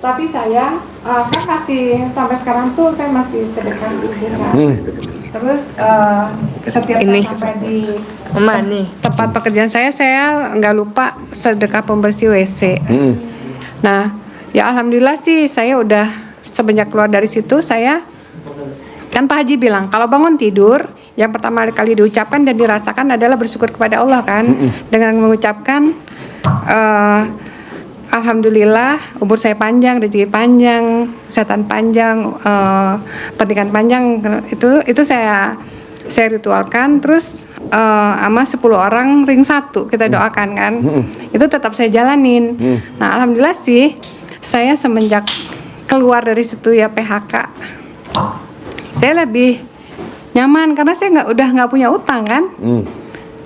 Tapi saya kan masih sampai sekarang tuh saya masih sedekah subuh. Terus setiap Ini. saya sampai di Mama nih. tempat pekerjaan saya nggak lupa sedekah pembersih WC. Nah, ya alhamdulillah sih saya udah semenjak keluar dari situ saya kan Pak Haji bilang kalau bangun tidur yang pertama kali diucapkan dan dirasakan adalah bersyukur kepada Allah kan dengan mengucapkan alhamdulillah umur saya panjang, rezeki panjang, kesehatan panjang, pernikahan panjang itu saya ritualkan terus sama 10 orang ring 1 kita doakan kan. Itu tetap saya jalanin. Nah, alhamdulillah sih saya semenjak keluar dari situ ya PHK. Saya lebih nyaman karena saya udah nggak punya utang kan.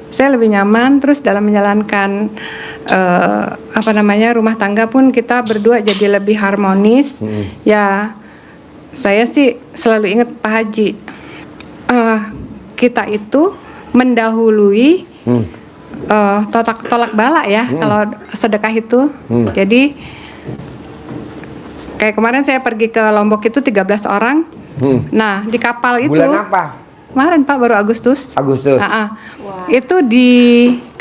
Saya lebih nyaman terus dalam menjalankan rumah tangga pun kita berdua jadi lebih harmonis. Ya saya sih selalu ingat Pak Haji, kita itu mendahului tolak bala ya kalau sedekah itu. Jadi kayak kemarin saya pergi ke Lombok itu 13 orang. Nah di kapal itu bulan apa? Kemarin Pak baru Agustus. Agustus. Itu di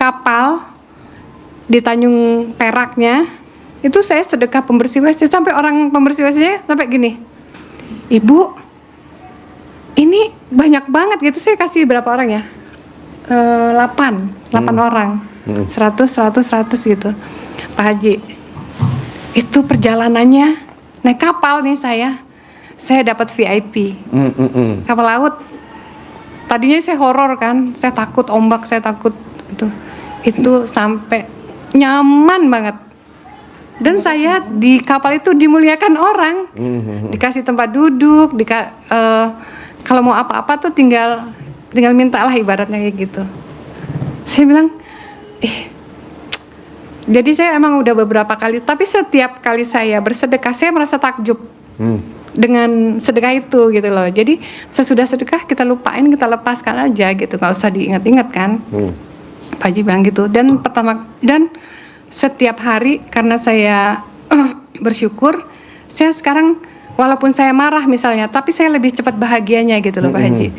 kapal di Tanjung Peraknya itu saya sedekah pembersih WC sampai orang pembersih WC-nya sampai gini, Ibu ini banyak banget gitu. Saya kasih berapa orang ya? 8 orang, 100 gitu. Pak Haji itu perjalanannya naik kapal nih saya dapat VIP kapal laut. Tadinya saya horor kan, saya takut ombak, saya takut itu sampai nyaman banget. Dan saya di kapal itu dimuliakan orang, dikasih tempat duduk, kalau mau apa-apa tuh tinggal minta lah ibaratnya kayak gitu. Saya bilang, jadi saya emang udah beberapa kali, tapi setiap kali saya bersedekah saya merasa takjub dengan sedekah itu gitu loh. Jadi sesudah sedekah kita lupain, kita lepaskan aja gitu, nggak usah diingat-ingat kan. Pak Haji bilang gitu. Dan setiap hari karena saya bersyukur, saya sekarang walaupun saya marah misalnya, tapi saya lebih cepat bahagianya gitu loh Pak Haji.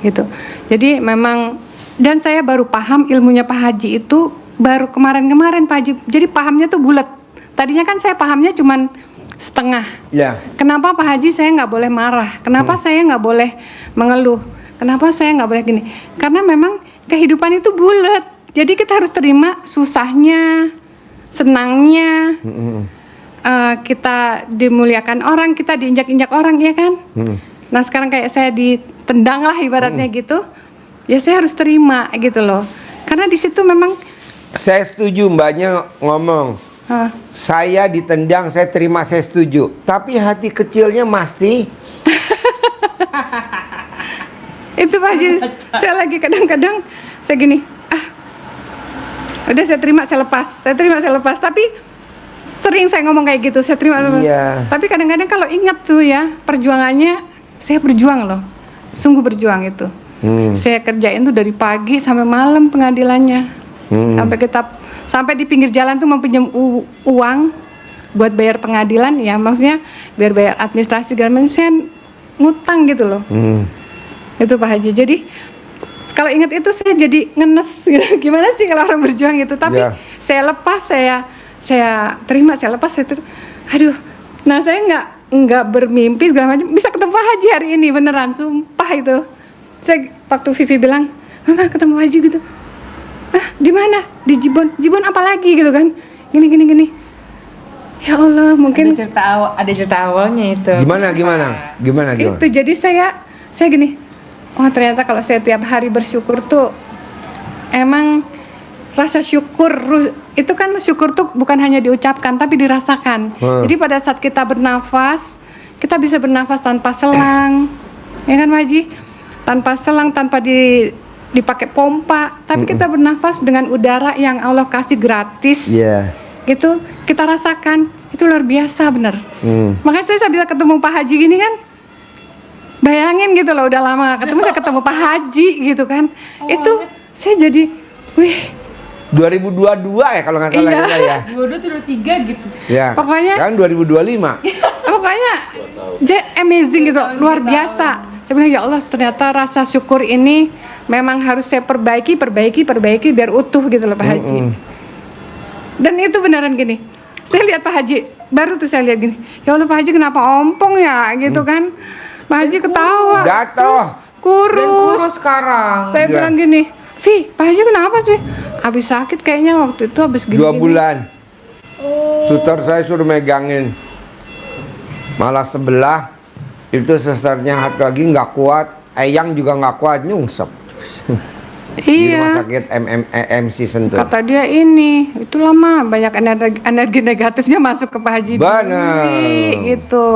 Gitu. Jadi memang, dan saya baru paham ilmunya Pak Haji itu baru kemarin Pak Haji. Jadi pahamnya tuh bulat. Tadinya kan saya pahamnya cuman setengah. Kenapa Pak Haji saya nggak boleh marah? Kenapa saya nggak boleh mengeluh? Kenapa saya nggak boleh gini? Karena memang kehidupan itu bulat. Jadi kita harus terima susahnya, senangnya. Kita dimuliakan orang, kita diinjak-injak orang ya kan. Nah sekarang kayak saya ditendang lah ibaratnya gitu. Ya saya harus terima gitu loh. Karena di situ memang. Saya setuju mbaknya ngomong. Saya ditendang, saya terima, saya setuju. Tapi hati kecilnya masih. Itu Pak Haji, saya lagi kadang-kadang saya gini, udah saya terima, saya lepas. Saya terima, saya lepas. Tapi sering saya ngomong kayak gitu, saya terima. Tapi kadang-kadang kalau ingat tuh ya perjuangannya, saya berjuang loh, sungguh berjuang itu. Saya kerjain tuh dari pagi sampai malam pengadilannya. Sampai di pinggir jalan tuh mempinjam uang buat bayar pengadilan ya, maksudnya biar bayar administrasi segala macam, saya ngutang gitu loh. Itu Pak Haji. Jadi kalau ingat itu saya jadi ngenes gitu. Gimana sih kalau orang berjuang gitu, tapi saya lepas, saya terima, saya lepas, aduh. Nah saya nggak bermimpi segala macam bisa ketemu Pak Haji hari ini, beneran sumpah itu. Saya waktu Vivi bilang, "Mama ketemu Haji gitu." Di mana? Di Jibon apa lagi gitu kan? Gini. Ya Allah, mungkin ada cerita awalnya itu. Gimana? Itu jadi saya gini. Oh, ternyata kalau saya tiap hari bersyukur tuh emang rasa syukur itu kan, syukur tuh bukan hanya diucapkan tapi dirasakan. Jadi pada saat kita bernafas, kita bisa bernafas tanpa selang. Ya kan Pak Haji? Tanpa selang, tanpa dipakai pompa, tapi kita bernafas dengan udara yang Allah kasih gratis. Itu kita rasakan, itu luar biasa bener. Makanya saya bisa ketemu Pak Haji gini kan, bayangin gitu loh, udah lama ketemu, saya ketemu Pak Haji gitu kan. Itu saya jadi, wih 2022 ya kalau nggak salah Iya. kita ya. 22 gitu. Ya. Pokoknya- kan 2025. Pokoknya amazing gitu, luar biasa. Saya bilang ya Allah, ternyata rasa syukur ini memang harus saya perbaiki biar utuh gitu loh Pak Haji. Dan itu beneran gini. Saya lihat Pak Haji, baru tuh saya lihat gini. Ya Allah Pak Haji kenapa ompong ya gitu kan? Pak Haji ketawa. Jatuh. Terus kurus. Dan kurus sekarang. Saya Iya. bilang gini, Vi, Pak Haji kenapa sih? Habis sakit kayaknya waktu itu habis gini. 2 bulan. Suster saya suruh megangin. Malah sebelah itu susternya satu lagi nggak kuat, Eyang juga nggak kuat nyungsep di rumah Iya. sakit MC Sentul. Kata dia ini, itu lama banyak energi negatifnya masuk ke Pak Haji. Benar. Dwi, gitu.